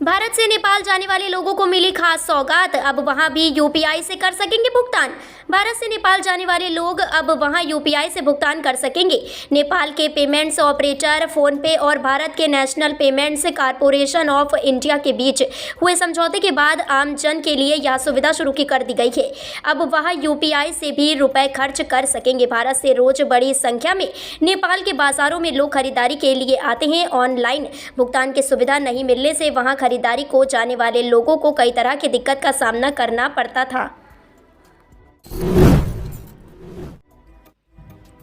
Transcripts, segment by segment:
भारत से नेपाल जाने वाले लोगों को मिली खास सौगात, अब वहां भी यूपीआई से कर सकेंगे भुगतान। भारत से नेपाल जाने वाले लोग अब वहां यूपीआई से भुगतान कर सकेंगे। नेपाल के पेमेंट्स ऑपरेटर फोनपे और भारत के national payments corporation of India के बीच हुए समझौते के बाद आम जन के लिए यह सुविधा शुरू कर दी गई है। अब वहां यूपीआई से भी रुपए खर्च कर सकेंगे। भारत से रोज बड़ी संख्या में नेपाल के बाजारों में लोग खरीदारी के लिए आते हैं। ऑनलाइन भुगतान की सुविधा नहीं मिलने से वहां खरीदारी को जाने वाले लोगों को कई तरह की दिक्कत का सामना करना पड़ता था।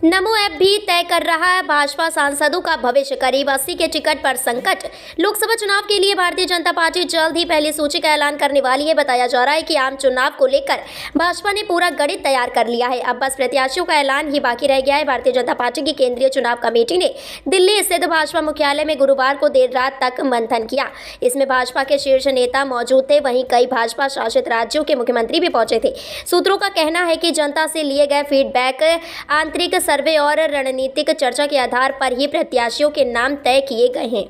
नमो ऐप भी तय कर रहा है भाजपा सांसदों का भविष्य। करीब 80 के टिकट पर संकट। लोकसभा चुनाव के लिए भारतीय जनता पार्टी जल्द ही पहली सूची का ऐलान करने वाली है। बताया जा रहा है कि आम चुनाव को लेकर भाजपा ने पूरा गणित तैयार कर लिया है। अब बस प्रत्याशियों का ऐलान ही बाकी रह गया है। भारतीय जनता पार्टी की केंद्रीय चुनाव कमेटी ने दिल्ली स्थित भाजपा मुख्यालय में गुरुवार को देर रात तक मंथन किया। इसमें भाजपा के शीर्ष नेता मौजूद थे, वहीं कई भाजपा शासित राज्यों के मुख्यमंत्री भी पहुंचे थे। सूत्रों का कहना है कि जनता से लिए गए फीडबैक, आंतरिक सर्वे और रणनीतिक चर्चा के आधार पर ही प्रत्याशियों के नाम तय किए गए हैं।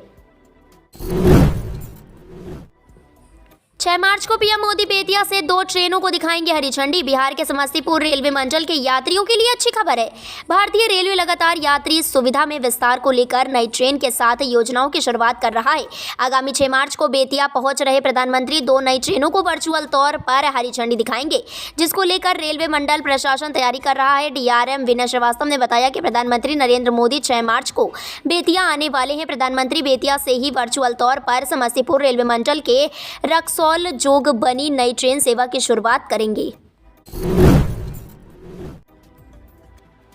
6 मार्च को पीएम मोदी बेतिया से 2 ट्रेनों को दिखाएंगे हरी झंडी। बिहार के समस्तीपुर रेलवे मंडल के यात्रियों के लिए अच्छी खबर है। भारतीय रेलवे लगातार यात्री सुविधा में विस्तार को लेकर नई ट्रेन के साथ योजनाओं की शुरुआत कर रहा है। आगामी 6 मार्च को बेतिया पहुंच रहे प्रधानमंत्री 2 नई ट्रेनों को वर्चुअल तौर पर हरी झंडी दिखाएंगे, जिसको लेकर रेलवे मंडल प्रशासन तैयारी कर रहा है। डीआरएम विनय श्रीवास्तव ने बताया कि प्रधानमंत्री नरेंद्र मोदी 6 मार्च को बेतिया आने वाले हैं। प्रधानमंत्री बेतिया से ही वर्चुअल तौर पर समस्तीपुर रेलवे मंडल के रक्सौल जोग बनी नई ट्रेन सेवा की शुरुआत करेंगे।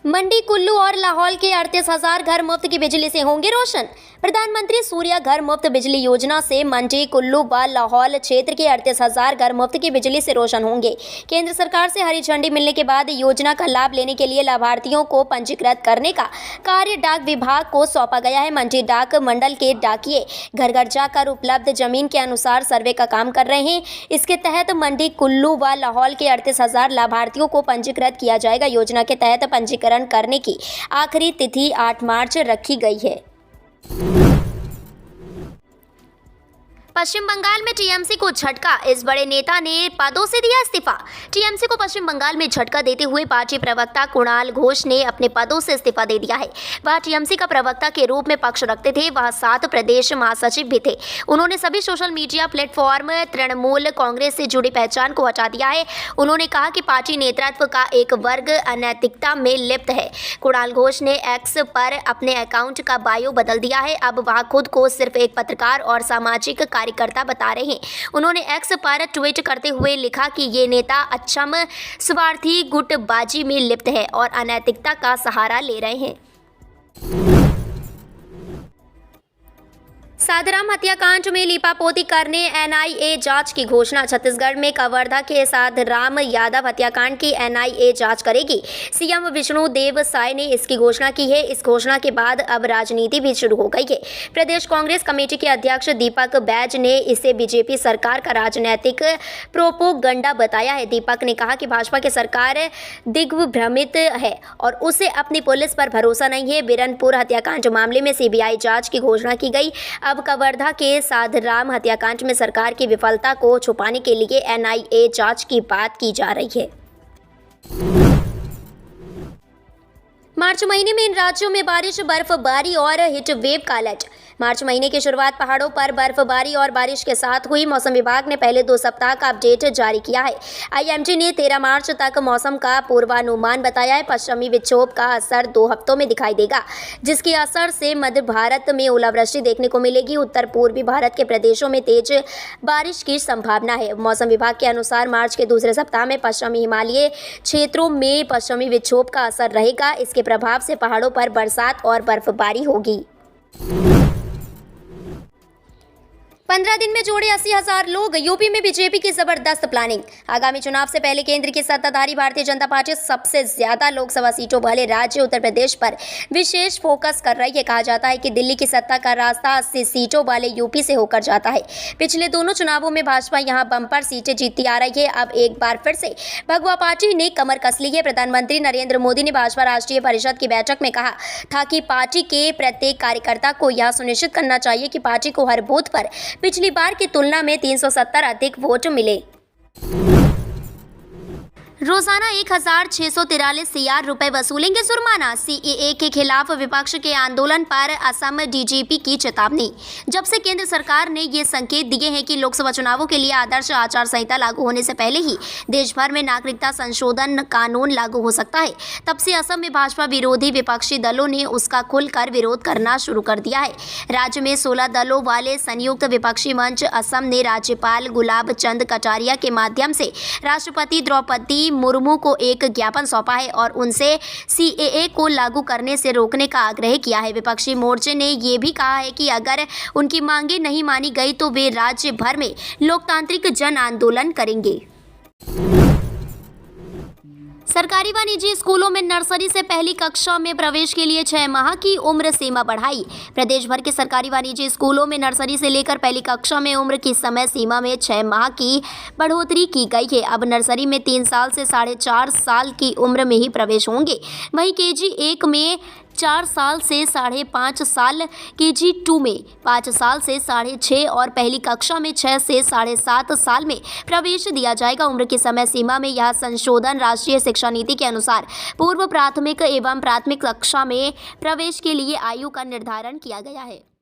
मंडी, कुल्लू और लाहौल के 38,000 घर मुफ्त की बिजली से होंगे रोशन। प्रधानमंत्री सूर्य घर मुफ्त बिजली योजना से मंडी, कुल्लू व लाहौल क्षेत्र के 38,000 घर मुफ्त की बिजली से रोशन होंगे। केंद्र सरकार से हरी झंडी मिलने के बाद योजना का लाभ लेने के लिए लाभार्थियों को पंजीकृत करने का कार्य डाक विभाग को सौंपा गया है। मंडी डाक मंडल के डाकिये घर घर जाकर उपलब्ध जमीन के अनुसार सर्वे का काम कर रहे हैं। इसके तहत मंडी, कुल्लू व लाहौल के 38,000 लाभार्थियों को पंजीकृत किया जाएगा। योजना के तहत पंजीकरण करने की आखिरी तिथि 8 मार्च रखी गई है। पश्चिम बंगाल में टीएमसी को झटका। इस बड़े नेता ने पदों से दिया इस्तीफा। टीएमसी को पश्चिम बंगाल में झटका देते हुए पार्टी प्रवक्ता कुणाल घोष ने अपने पदों से इस्तीफा दे दिया है। वह टीएमसी का प्रवक्ता के रूप में पक्ष रखते थे। वह 7 प्रदेश महासचिव भी थे। उन्होंने सभी social media platform Trinamool Congress से जुड़ी पहचान को हटा दिया है। उन्होंने कहा कि पार्टी नेतृत्व का एक वर्ग अनैतिकता में लिप्त है। कुणाल घोष ने एक्स पर अपने अकाउंट का बायो बदल दिया है। अब वह खुद को सिर्फ एक पत्रकार और सामाजिक कार्यकर्ता बता रहे हैं। उन्होंने एक्स पर ट्वीट करते हुए लिखा कि ये नेता अक्षम, स्वार्थी, गुटबाजी में लिप्त है और अनैतिकता का सहारा ले रहे हैं। साधराम हत्याकांड में लीपापोती करने एनआईए जांच की घोषणा। छत्तीसगढ़ में कवर्धा के साधराम यादव हत्याकांड की एनआईए जांच करेगी। सीएम विष्णुदेव साय ने इसकी घोषणा की है। इस घोषणा के बाद अब राजनीति भी शुरू हो गई है। प्रदेश कांग्रेस कमेटी के अध्यक्ष दीपक बैज ने इसे बीजेपी सरकार का राजनीतिक प्रोपोगंडा बताया है। दीपक ने कहा कि भाजपा की सरकार दिग्भ्रमित है और उसे अपनी पुलिस पर भरोसा नहीं है। बिरनपुर हत्याकांड मामले में सीबीआई जांच की घोषणा की गई। अब कवर्धा के साधराम हत्याकांड में सरकार की विफलता को छुपाने के लिए एनआईए जांच की बात की जा रही है। मार्च महीने में इन राज्यों में बारिश, बर्फबारी और हीट वेव का अलर्ट। मार्च महीने की शुरुआत पहाड़ों पर बर्फबारी और बारिश के साथ हुई। मौसम विभाग ने पहले 2 सप्ताह का अपडेट जारी किया है। आईएमडी ने 13 मार्च तक मौसम का पूर्वानुमान बताया है। पश्चिमी विक्षोभ का असर 2 हफ्तों में दिखाई देगा, जिसके असर से मध्य भारत में ओलावृष्टि देखने को मिलेगी। उत्तर पूर्वी भारत के प्रदेशों में तेज बारिश की संभावना है। मौसम विभाग के अनुसार मार्च के दूसरे सप्ताह में पश्चिमी हिमालयी क्षेत्रों में पश्चिमी विक्षोभ का असर रहेगा। इसके प्रभाव से पहाड़ों पर बरसात और बर्फबारी होगी। 15 दिन में जोड़े 80,000 लोग। यूपी में बीजेपी की जबरदस्त प्लानिंग। आगामी चुनाव से पहले केंद्र की सत्ताधारी भारतीय जनता पार्टी सबसे ज्यादा लोकसभा सीटों वाले राज्य उत्तर प्रदेश पर विशेष फोकस कर रही है। कहा जाता है कि दिल्ली की सत्ता का रास्ता 80 सीटों वाले यूपी से होकर जाता है। पिछले दोनों चुनावों में भाजपा यहां बम्पर सीटें जीतती आ रही है। अब एक बार फिर से भगवा पार्टी ने कमर कस ली है। प्रधानमंत्री नरेंद्र मोदी ने भाजपा राष्ट्रीय परिषद की बैठक में कहा था कि पार्टी के प्रत्येक कार्यकर्ता को यह सुनिश्चित करना चाहिए कि पार्टी को हर बूथ पर पिछली बार की तुलना में 370 अधिक वोट मिले। रोजाना 1,643 CR रुपए वसूलेंगे जुर्माना। CAA के खिलाफ विपक्ष के आंदोलन पर असम DGP की चेतावनी। जब से केंद्र सरकार ने ये संकेत दिए हैं कि लोकसभा चुनावों के लिए आदर्श आचार संहिता लागू होने से पहले ही देश भर में नागरिकता संशोधन कानून लागू हो सकता है, तब से असम में भाजपा विरोधी विपक्षी दलों ने उसका खुलकर विरोध करना शुरू कर दिया है। राज्य में 16 दलों वाले संयुक्त विपक्षी मंच असम ने राज्यपाल गुलाब चंद कटारिया के माध्यम से राष्ट्रपति द्रौपदी मुर्मू को एक ज्ञापन सौंपा है और उनसे CAA को लागू करने से रोकने का आग्रह किया है। विपक्षी मोर्चे ने ये भी कहा है कि अगर उनकी मांगें नहीं मानी गई तो वे राज्य भर में लोकतांत्रिक जन आंदोलन करेंगे। सरकारी व निजी स्कूलों में नर्सरी से पहली कक्षा में प्रवेश के लिए 6 माह की उम्र सीमा बढ़ाई। प्रदेश भर के सरकारी व निजी स्कूलों में नर्सरी से लेकर पहली कक्षा में उम्र की समय सीमा में 6 माह की बढ़ोतरी की गई है। अब नर्सरी में 3 साल से 4.5 साल की उम्र में ही प्रवेश होंगे। वहीं KG 1 में 4 साल से 5.5 साल, KG 2 में 5 साल से 6.5 और पहली कक्षा में 6 से 7.5 साल में प्रवेश दिया जाएगा। उम्र की समय सीमा में यह संशोधन राष्ट्रीय शिक्षा नीति के अनुसार पूर्व प्राथमिक एवं प्राथमिक कक्षा में प्रवेश के लिए आयु का निर्धारण किया गया है।